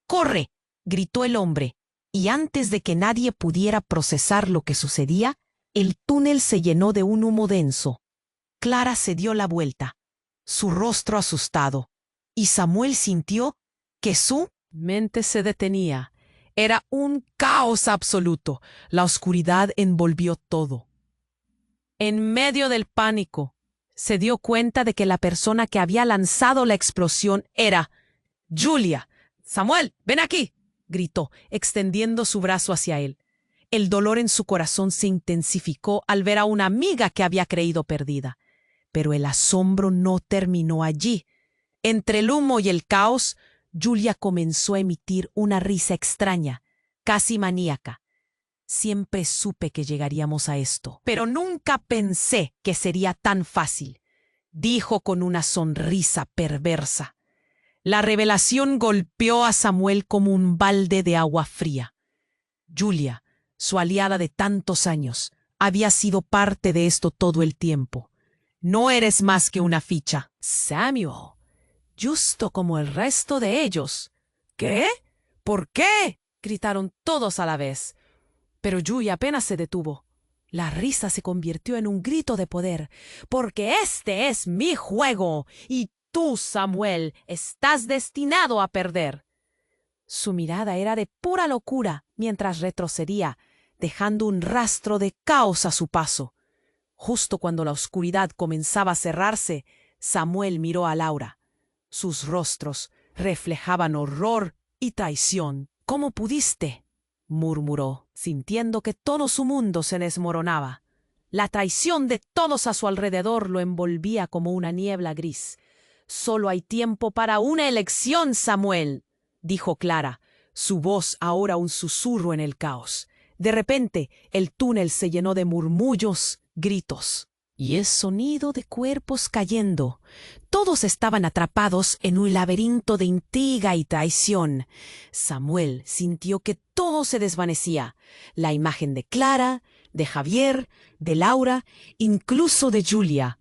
«¡Corre!», gritó el hombre, y antes de que nadie pudiera procesar lo que sucedía, el túnel se llenó de un humo denso. Clara se dio la vuelta, su rostro asustado, y Samuel sintió que su mente se detenía. Era un caos absoluto. La oscuridad envolvió todo. En medio del pánico, se dio cuenta de que la persona que había lanzado la explosión era Julia. «Samuel, ven aquí», gritó, extendiendo su brazo hacia él. El dolor en su corazón se intensificó al ver a una amiga que había creído perdida. Pero el asombro no terminó allí. Entre el humo y el caos, Julia comenzó a emitir una risa extraña, casi maníaca. «Siempre supe que llegaríamos a esto, pero nunca pensé que sería tan fácil», dijo con una sonrisa perversa. La revelación golpeó a Samuel como un balde de agua fría. Julia, su aliada de tantos años, había sido parte de esto todo el tiempo. «No eres más que una ficha, Samuel, justo como el resto de ellos». «¿Qué? ¿Por qué?», gritaron todos a la vez. Pero Julia apenas se detuvo. La risa se convirtió en un grito de poder. «Porque este es mi juego, y tú, Samuel, estás destinado a perder». Su mirada era de pura locura mientras retrocedía, dejando un rastro de caos a su paso. Justo cuando la oscuridad comenzaba a cerrarse, Samuel miró a Laura. Sus rostros reflejaban horror y traición. «¿Cómo pudiste?», murmuró, sintiendo que todo su mundo se desmoronaba. La traición de todos a su alrededor lo envolvía como una niebla gris. «Solo hay tiempo para una elección, Samuel», dijo Clara, su voz ahora un susurro en el caos. De repente, el túnel se llenó de murmullos, gritos y el sonido de cuerpos cayendo. Todos estaban atrapados en un laberinto de intriga y traición. Samuel sintió que todo se desvanecía. La imagen de Clara, de Javier, de Laura, incluso de Julia.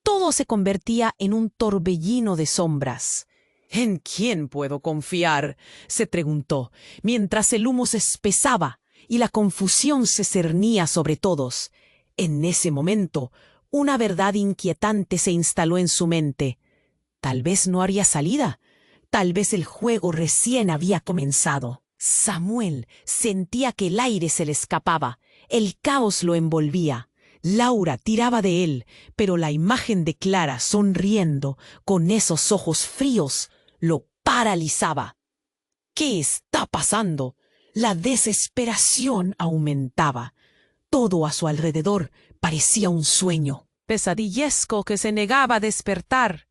Todo se convertía en un torbellino de sombras. «¿En quién puedo confiar?», se preguntó, mientras el humo se espesaba y la confusión se cernía sobre todos. En ese momento, una verdad inquietante se instaló en su mente. Tal vez no habría salida. Tal vez el juego recién había comenzado. Samuel sentía que el aire se le escapaba. El caos lo envolvía. Laura tiraba de él, pero la imagen de Clara sonriendo, con esos ojos fríos, lo paralizaba. ¿Qué está pasando? La desesperación aumentaba. Todo a su alrededor parecía un sueño pesadillesco que se negaba a despertar.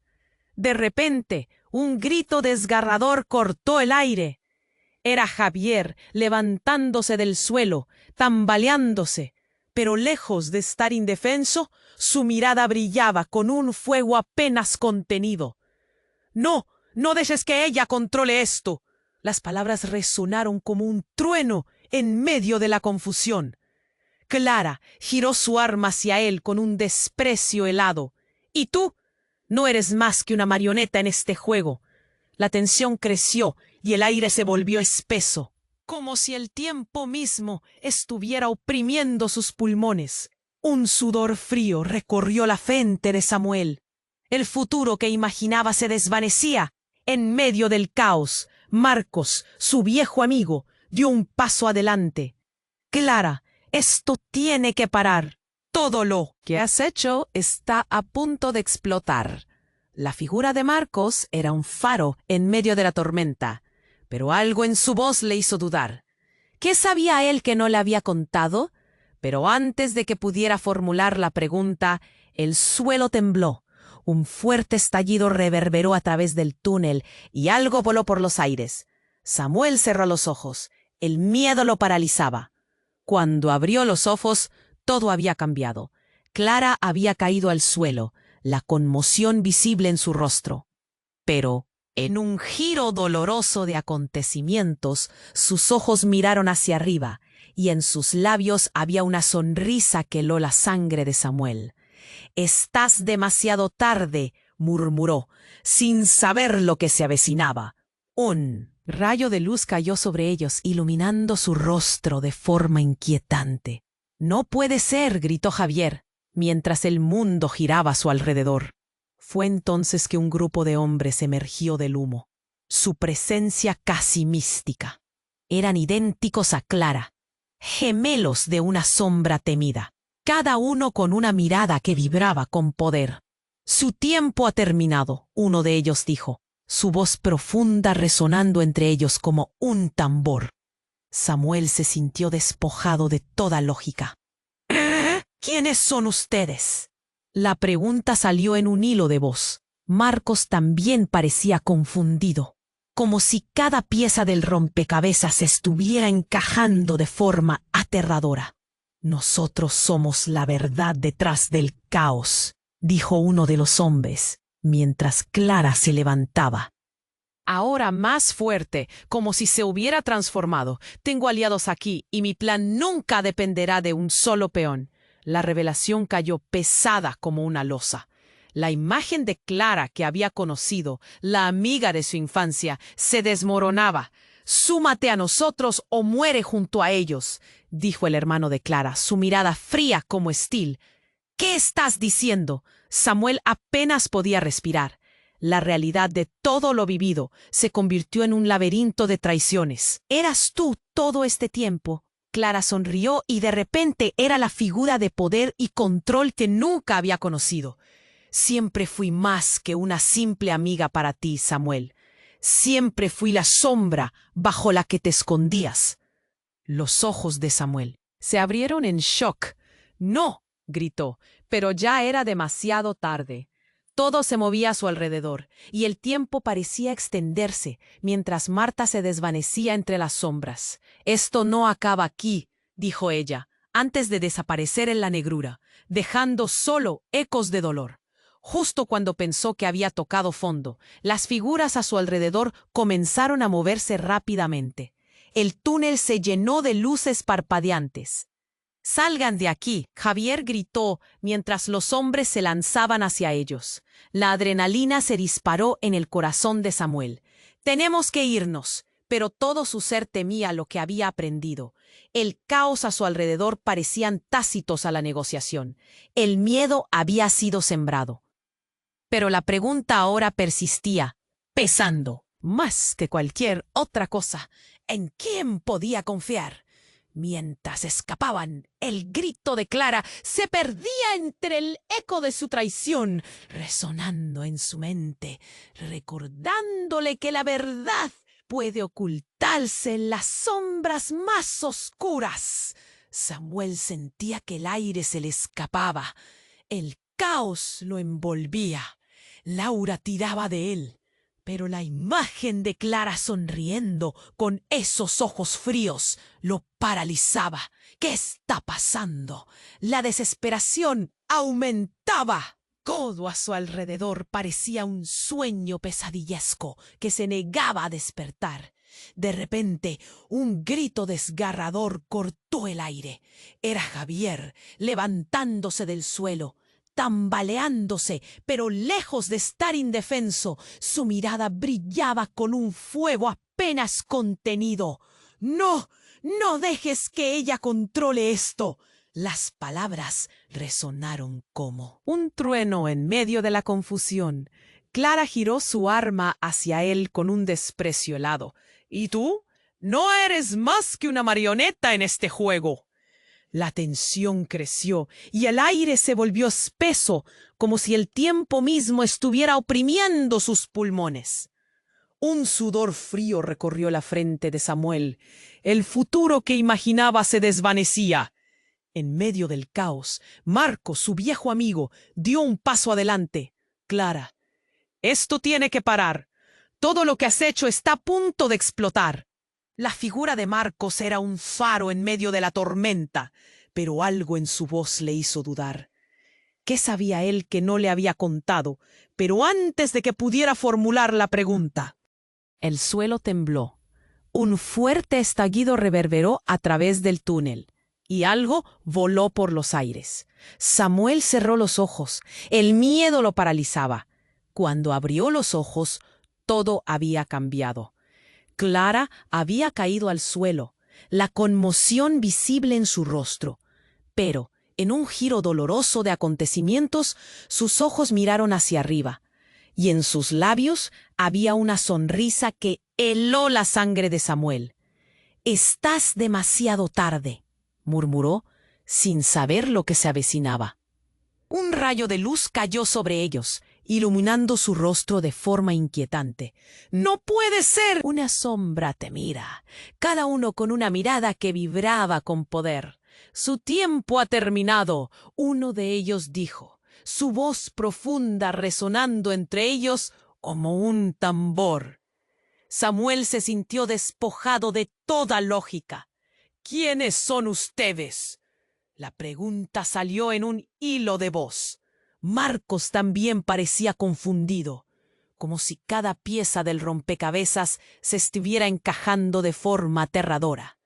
De repente, un grito desgarrador cortó el aire. Era Javier levantándose del suelo, tambaleándose, pero lejos de estar indefenso, su mirada brillaba con un fuego apenas contenido. «No, no dejes que ella controle esto». Las palabras resonaron como un trueno en medio de la confusión. Clara giró su arma hacia él con un desprecio helado. «¿Y tú? No eres más que una marioneta en este juego». La tensión creció y el aire se volvió espeso, como si el tiempo mismo estuviera oprimiendo sus pulmones. Un sudor frío recorrió la frente de Samuel. El futuro que imaginaba se desvanecía. En medio del caos, Marcos, su viejo amigo, dio un paso adelante. «Clara, esto tiene que parar. Todo lo que has hecho está a punto de explotar». La figura de Marcos era un faro en medio de la tormenta, pero algo en su voz le hizo dudar. ¿Qué sabía él que no le había contado? Pero antes de que pudiera formular la pregunta, el suelo tembló. Un fuerte estallido reverberó a través del túnel y algo voló por los aires. Samuel cerró los ojos. El miedo lo paralizaba. Cuando abrió los ojos, todo había cambiado. Clara había caído al suelo, la conmoción visible en su rostro. Pero, en un giro doloroso de acontecimientos, sus ojos miraron hacia arriba, y en sus labios había una sonrisa que heló la sangre de Samuel. «Estás demasiado tarde», murmuró, sin saber lo que se avecinaba. Un rayo de luz cayó sobre ellos, iluminando su rostro de forma inquietante. «No puede ser», gritó Javier, mientras el mundo giraba a su alrededor. Fue entonces que un grupo de hombres emergió del humo. Su presencia casi mística. Eran idénticos a Clara, gemelos de una sombra temida, cada uno con una mirada que vibraba con poder. «Su tiempo ha terminado», uno de ellos dijo, su voz profunda resonando entre ellos como un tambor. Samuel se sintió despojado de toda lógica. «¿Quiénes son ustedes?». La pregunta salió en un hilo de voz. Marcos también parecía confundido, como si cada pieza del rompecabezas estuviera encajando de forma aterradora. «Nosotros somos la verdad detrás del caos», dijo uno de los hombres, mientras Clara se levantaba. Ahora más fuerte, como si se hubiera transformado. «Tengo aliados aquí y mi plan nunca dependerá de un solo peón». La revelación cayó pesada como una losa. La imagen de Clara que había conocido, la amiga de su infancia, se desmoronaba. «Súmate a nosotros o muere junto a ellos», dijo el hermano de Clara, su mirada fría como estil. «¿Qué estás diciendo?». Samuel apenas podía respirar. La realidad de todo lo vivido se convirtió en un laberinto de traiciones. «¿Eras tú todo este tiempo?». Clara sonrió y de repente era la figura de poder y control que nunca había conocido. «Siempre fui más que una simple amiga para ti, Samuel. Siempre fui la sombra bajo la que te escondías». Los ojos de Samuel se abrieron en shock. «¡No!», gritó, pero ya era demasiado tarde. Todo se movía a su alrededor, y el tiempo parecía extenderse, mientras Marta se desvanecía entre las sombras. «Esto no acaba aquí», dijo ella, antes de desaparecer en la negrura, dejando solo ecos de dolor. Justo cuando pensó que había tocado fondo, las figuras a su alrededor comenzaron a moverse rápidamente. El túnel se llenó de luces parpadeantes. «¡Salgan de aquí!», Javier gritó mientras los hombres se lanzaban hacia ellos. La adrenalina se disparó en el corazón de Samuel. «Tenemos que irnos». pero todo su ser temía lo que había aprendido. El caos a su alrededor parecían tácitos a la negociación. El miedo había sido sembrado. Pero la pregunta ahora persistía, pesando, más que cualquier otra cosa. ¿En quién podía confiar? Mientras escapaban, el grito de Clara se perdía entre el eco de su traición, resonando en su mente, recordándole que la verdad puede ocultarse en las sombras más oscuras. Samuel sentía que el aire se le escapaba. El caos lo envolvía. Laura tiraba de él. Pero la imagen de Clara sonriendo con esos ojos fríos lo paralizaba. ¿Qué está pasando? La desesperación aumentaba. Todo a su alrededor parecía un sueño pesadillesco que se negaba a despertar. De repente, un grito desgarrador cortó el aire. Era Javier, levantándose del suelo, tambaleándose, pero lejos de estar indefenso, su mirada brillaba con un fuego apenas contenido. «¡No! ¡No dejes que ella controle esto!». Las palabras resonaron como un trueno en medio de la confusión. Clara giró su arma hacia él con un desprecio helado. «¿Y tú? No eres más que una marioneta en este juego». La tensión creció y el aire se volvió espeso, como si el tiempo mismo estuviera oprimiendo sus pulmones. Un sudor frío recorrió la frente de Samuel. El futuro que imaginaba se desvanecía. En medio del caos, Marcos, su viejo amigo, dio un paso adelante. «Clara, esto tiene que parar. Todo lo que has hecho está a punto de explotar». La figura de Marcos era un faro en medio de la tormenta, pero algo en su voz le hizo dudar. ¿Qué sabía él que no le había contado? Pero antes de que pudiera formular la pregunta, el suelo tembló. Un fuerte estallido reverberó a través del túnel, y algo voló por los aires. Samuel cerró los ojos. El miedo lo paralizaba. Cuando abrió los ojos, todo había cambiado. Clara había caído al suelo, la conmoción visible en su rostro. Pero, en un giro doloroso de acontecimientos, sus ojos miraron hacia arriba, y en sus labios había una sonrisa que heló la sangre de Samuel. «Estás demasiado tarde», murmuró, sin saber lo que se avecinaba. Un rayo de luz cayó sobre ellos, iluminando su rostro de forma inquietante. «¡No puede ser!». Una sombra te mira, cada uno con una mirada que vibraba con poder. «Su tiempo ha terminado», uno de ellos dijo, su voz profunda resonando entre ellos como un tambor. Samuel se sintió despojado de toda lógica. «¿Quiénes son ustedes?». La pregunta salió en un hilo de voz. Marcos también parecía confundido, como si cada pieza del rompecabezas se estuviera encajando de forma aterradora.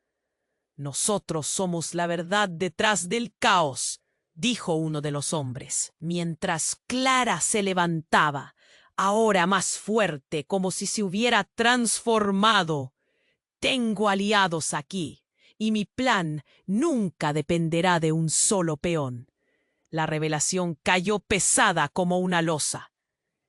«Nosotros somos la verdad detrás del caos», dijo uno de los hombres, mientras Clara se levantaba, ahora más fuerte, como si se hubiera transformado. «Tengo aliados aquí, y mi plan nunca dependerá de un solo peón». La revelación cayó pesada como una losa.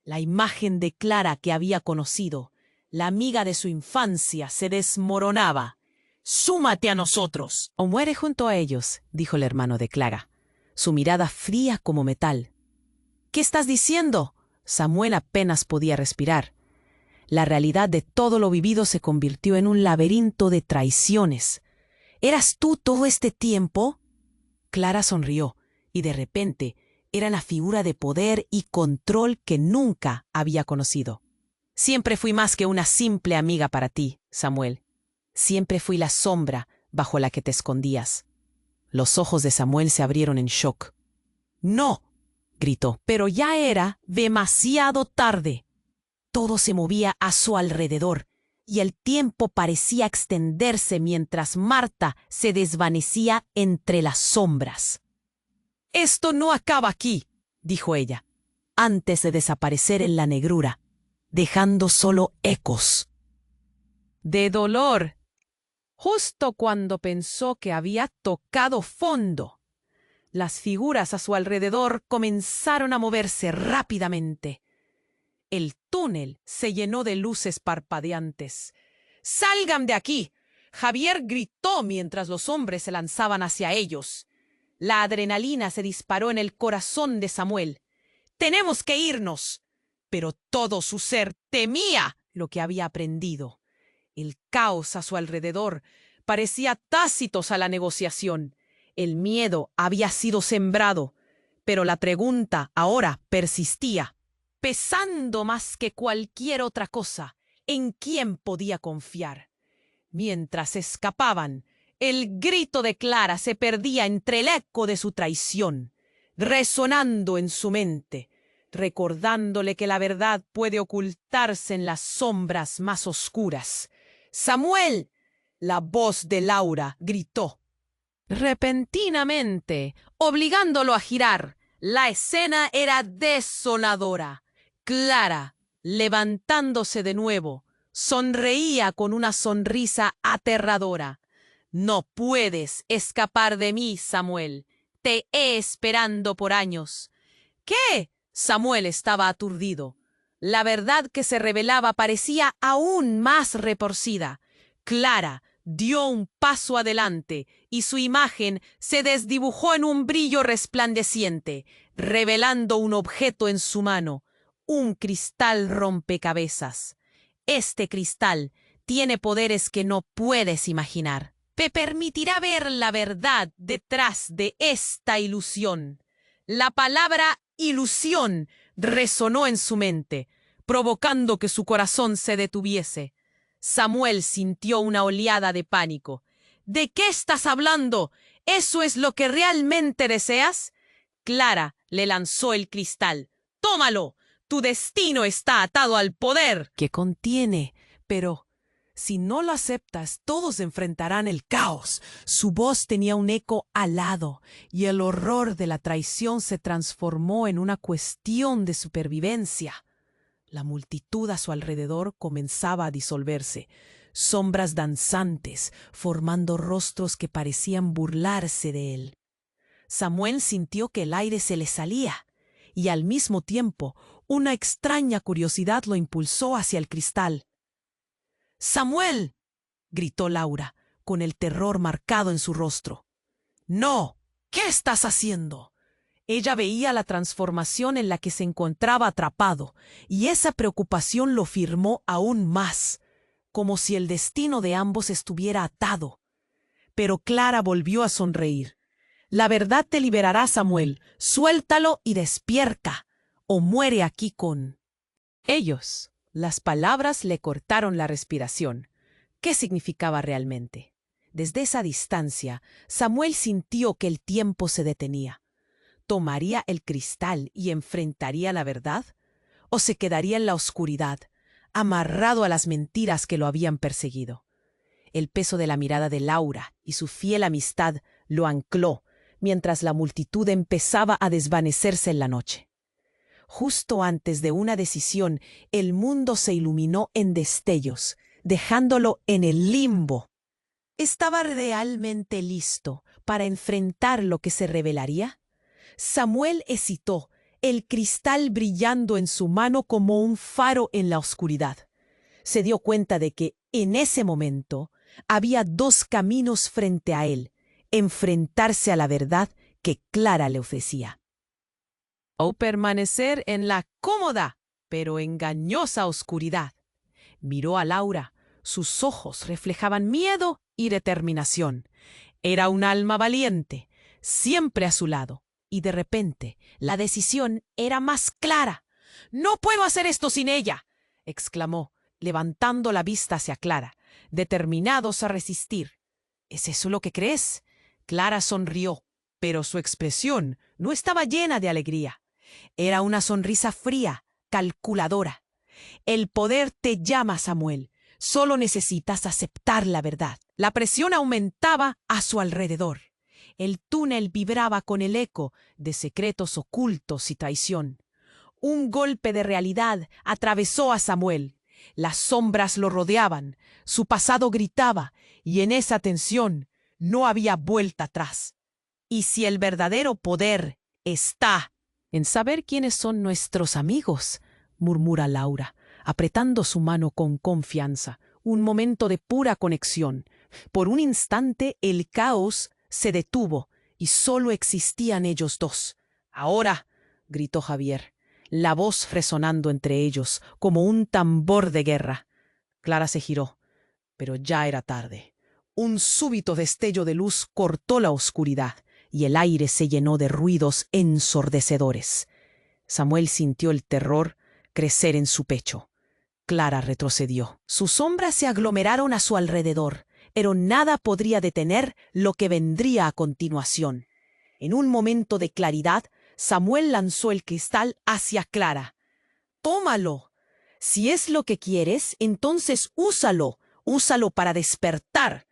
La imagen de Clara que había conocido, la amiga de su infancia, se desmoronaba. «¡Súmate a nosotros!». «O muere junto a ellos», dijo el hermano de Clara, su mirada fría como metal. «¿Qué estás diciendo?». Samuel apenas podía respirar. La realidad de todo lo vivido se convirtió en un laberinto de traiciones. «¿Eras tú todo este tiempo?». Clara sonrió, y de repente era la figura de poder y control que nunca había conocido. «Siempre fui más que una simple amiga para ti, Samuel. Siempre fui la sombra bajo la que te escondías». Los ojos de Samuel se abrieron en shock. «¡No!», gritó, pero ya era demasiado tarde. Todo se movía a su alrededor, y el tiempo parecía extenderse mientras Marta se desvanecía entre las sombras. «Esto no acaba aquí», dijo ella, antes de desaparecer en la negrura, dejando solo ecos. de dolor, justo cuando pensó que había tocado fondo. Las figuras a su alrededor comenzaron a moverse rápidamente. El túnel se llenó de luces parpadeantes. ¡Salgan de aquí! Javier gritó mientras los hombres se lanzaban hacia ellos. La adrenalina se disparó en el corazón de Samuel. ¡Tenemos que irnos! Pero todo su ser temía lo que había aprendido. El caos a su alrededor parecía tácitos a la negociación. El miedo había sido sembrado, pero la pregunta ahora persistía, pesando más que cualquier otra cosa. ¿En quién podía confiar? Mientras escapaban, el grito de Clara se perdía entre el eco de su traición, resonando en su mente, recordándole que la verdad puede ocultarse en las sombras más oscuras. ¡Samuel! La voz de Laura gritó. Repentinamente, obligándolo a girar, la escena era desoladora. Clara, levantándose de nuevo, sonreía con una sonrisa aterradora. No puedes escapar de mí, Samuel. Te he esperando por años. ¿Qué? Samuel estaba aturdido. La verdad que se revelaba parecía aún más retorcida. Clara dio un paso adelante y su imagen se desdibujó en un brillo resplandeciente, revelando un objeto en su mano, un cristal rompecabezas. Este cristal tiene poderes que no puedes imaginar. Te permitirá ver la verdad detrás de esta ilusión. La palabra ilusión resonó en su mente, provocando que su corazón se detuviese. Samuel sintió una oleada de pánico. ¿De qué estás hablando? ¿Eso es lo que realmente deseas? Clara le lanzó el cristal. ¡Tómalo! Tu destino está atado al poder que contiene. Pero si no lo aceptas, todos enfrentarán el caos. Su voz tenía un eco alado, y el horror de la traición se transformó en una cuestión de supervivencia. La multitud a su alrededor comenzaba a disolverse, sombras danzantes, formando rostros que parecían burlarse de él. Samuel sintió que el aire se le salía, y al mismo tiempo una extraña curiosidad lo impulsó hacia el cristal. ¡Samuel! —gritó Laura, con el terror marcado en su rostro. —¡No! ¿Qué estás haciendo? Ella veía la transformación en la que se encontraba atrapado, y esa preocupación lo firmó aún más, como si el destino de ambos estuviera atado. Pero Clara volvió a sonreír. La verdad te liberará, Samuel. Suéltalo y despierta, o muere aquí con ellos. Las palabras le cortaron la respiración. ¿Qué significaba realmente? Desde esa distancia, Samuel sintió que el tiempo se detenía. ¿Tomaría el cristal y enfrentaría la verdad? ¿O se quedaría en la oscuridad, amarrado a las mentiras que lo habían perseguido? El peso de la mirada de Laura y su fiel amistad lo ancló, mientras la multitud empezaba a desvanecerse en la noche. Justo antes de una decisión, el mundo se iluminó en destellos, dejándolo en el limbo. ¿Estaba realmente listo para enfrentar lo que se revelaría? Samuel hesitó, el cristal brillando en su mano como un faro en la oscuridad. Se dio cuenta de que, en ese momento, había dos caminos frente a él: enfrentarse a la verdad que Clara le ofrecía, o permanecer en la cómoda pero engañosa oscuridad. Miró a Laura. Sus ojos reflejaban miedo y determinación. Era un alma valiente, siempre a su lado, y de repente la decisión era más clara. «¡No puedo hacer esto sin ella!», exclamó, levantando la vista hacia Clara, determinados a resistir. «¿Es eso lo que crees?». Clara sonrió, pero su expresión no estaba llena de alegría. Era una sonrisa fría, calculadora. «El poder te llama, Samuel. Solo necesitas aceptar la verdad». La presión aumentaba a su alrededor. El túnel vibraba con el eco de secretos ocultos y traición. Un golpe de realidad atravesó a Samuel. Las sombras lo rodeaban, su pasado gritaba, y en esa tensión no había vuelta atrás. Y si el verdadero poder está en saber quiénes son nuestros amigos, murmura Laura, apretando su mano con confianza. Un momento de pura conexión. Por un instante el caos se detuvo y solo existían ellos dos. Ahora, gritó Javier, la voz resonando entre ellos como un tambor de guerra. Clara se giró, pero ya era tarde. Un súbito destello de luz cortó la oscuridad y el aire se llenó de ruidos ensordecedores. Samuel sintió el terror crecer en su pecho. Clara retrocedió. Sus sombras se aglomeraron a su alrededor, pero nada podría detener lo que vendría a continuación. En un momento de claridad, Samuel lanzó el cristal hacia Clara. «Tómalo. Si es lo que quieres, entonces úsalo. Úsalo para despertar».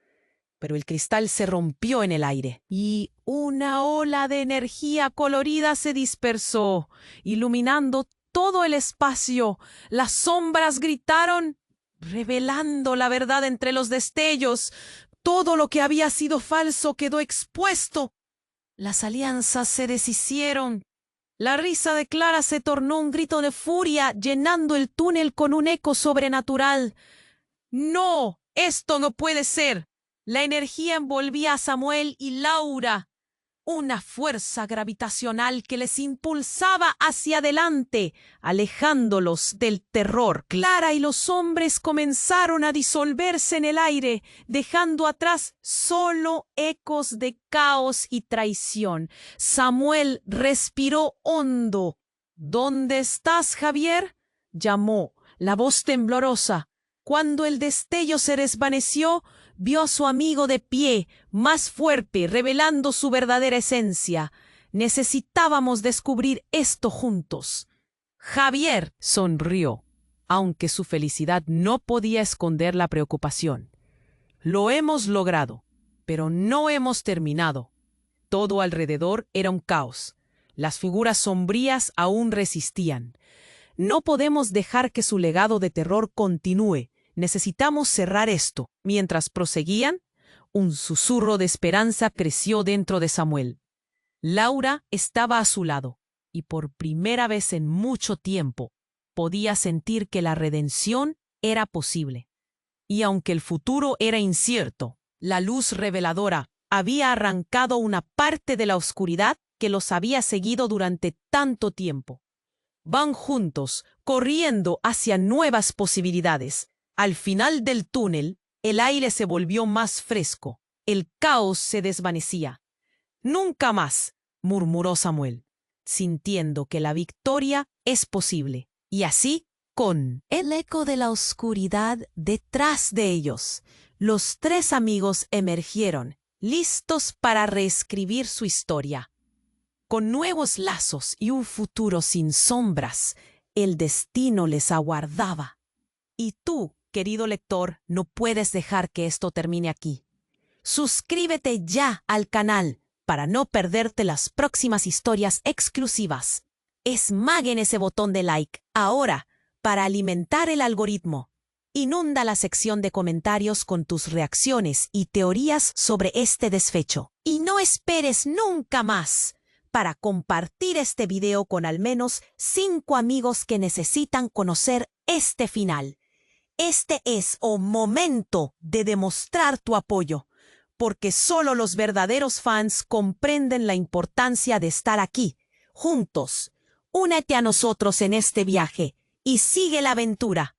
Pero el cristal se rompió en el aire y una ola de energía colorida se dispersó, iluminando todo el espacio. Las sombras gritaron, revelando la verdad entre los destellos. Todo lo que había sido falso quedó expuesto. Las alianzas se deshicieron. La risa de Clara se tornó un grito de furia, llenando el túnel con un eco sobrenatural. «¡No! ¡Esto no puede ser!». La energía envolvía a Samuel y Laura, una fuerza gravitacional que les impulsaba hacia adelante, alejándolos del terror. Clara y los hombres comenzaron a disolverse en el aire, dejando atrás solo ecos de caos y traición. Samuel respiró hondo. «¿Dónde estás, Javier?», llamó, la voz temblorosa. Cuando el destello se desvaneció, vio a su amigo de pie, más fuerte, revelando su verdadera esencia. Necesitábamos descubrir esto juntos. Javier sonrió, aunque su felicidad no podía esconder la preocupación. Lo hemos logrado, pero no hemos terminado. Todo alrededor era un caos. Las figuras sombrías aún resistían. No podemos dejar que su legado de terror continúe. Necesitamos cerrar esto. Mientras proseguían, un susurro de esperanza creció dentro de Samuel. Laura estaba a su lado, y por primera vez en mucho tiempo podía sentir que la redención era posible. Y aunque el futuro era incierto, la luz reveladora había arrancado una parte de la oscuridad que los había seguido durante tanto tiempo. Van juntos, corriendo hacia nuevas posibilidades. Al final del túnel, el aire se volvió más fresco. El caos se desvanecía. «Nunca más», murmuró Samuel, sintiendo que la victoria es posible. Y así, con el eco de la oscuridad detrás de ellos, los tres amigos emergieron, listos para reescribir su historia. Con nuevos lazos y un futuro sin sombras, el destino les aguardaba. Y tú, querido lector, no puedes dejar que esto termine aquí. Suscríbete ya al canal para no perderte las próximas historias exclusivas. Esmaguen ese botón de like ahora para alimentar el algoritmo. Inunda la sección de comentarios con tus reacciones y teorías sobre este desfecho. Y no esperes nunca más para compartir este video con al menos 5 amigos que necesitan conocer este final. Este es un momento de demostrar tu apoyo, porque solo los verdaderos fans comprenden la importancia de estar aquí, juntos. Únete a nosotros en este viaje y sigue la aventura.